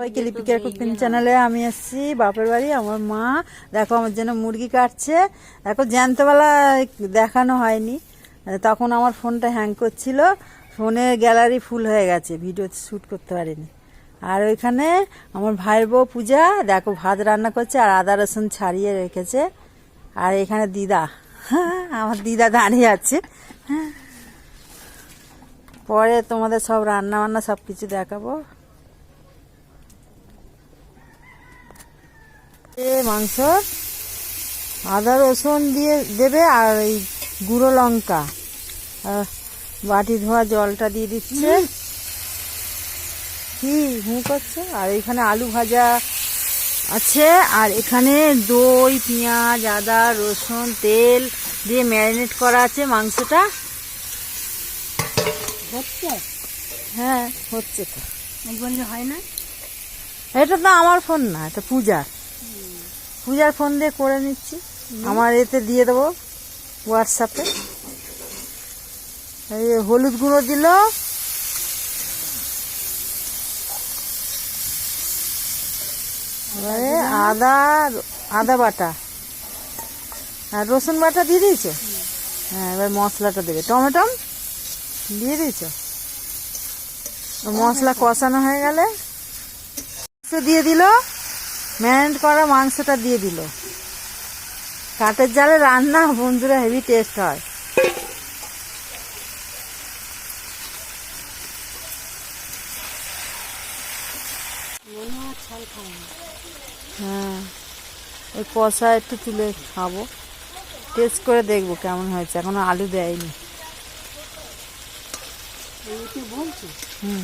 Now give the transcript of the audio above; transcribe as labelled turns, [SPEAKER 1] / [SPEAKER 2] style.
[SPEAKER 1] সবাইকে লিপিকার কুকিং চ্যানেলে আমি এসেছি বাপের বাড়ি। আমার মা দেখো আমার জন্য মুরগি কাটছে। দেখো জ্যান্তবেলা দেখানো হয়নি, তখন আমার ফোনটা হ্যাং করছিল, ফোনের গ্যালারি ফুল হয়ে গেছে, ভিডিও শ্যুট করতে পারিনি। আর ওইখানে আমার ভাইয়ের বউ পূজা দেখো ভাত রান্না করছে আর আদা রসুন ছাড়িয়ে রেখেছে। আর এখানে দিদা, আমার দিদা দাঁড়িয়ে আছে। পরে তোমাদের সব রান্না বান্না সব কিছু দেখাবো। মাংস আদা রসুন দিয়ে দেবে আর এই গুঁড়ো লঙ্কা, বাটি ধোয়া জলটা দিয়ে দিচ্ছে। কি করছে? আর এখানে আলু ভাজা আছে, আর এখানে দই পেঁয়াজ আদা রসুন তেল দিয়ে ম্যারিনেট করা আছে মাংসটা। হচ্ছে? হ্যাঁ হচ্ছে তো, বললে হয় না। এটা তো আমার ফোন না, এটা পূজার ফোন দিয়ে করে নিচ্ছি। আমার এতে দিয়ে দেবো হোয়াটসঅ্যাপে। এই হলুদ গুঁড়ো দিল, এবারে আদা বাটা আর রসুন বাটা দিয়ে দিয়েছো। হ্যাঁ এবার মশলাটা দেবে, টমেটো দিয়ে দিয়েছো। মশলা কষানো হয়ে গেলে মাংস দিয়ে দিল, ম্যারিনেট করা মাংসটা দিয়ে দিল। কাঠের জালে রান্না বন্ধুরা হেভি টেস্ট হয়। হ্যাঁ ওই কষা একটু তুলে খাবো, টেস্ট করে দেখবো কেমন হয়েছে। এখনো আলু দেয়নি। হুম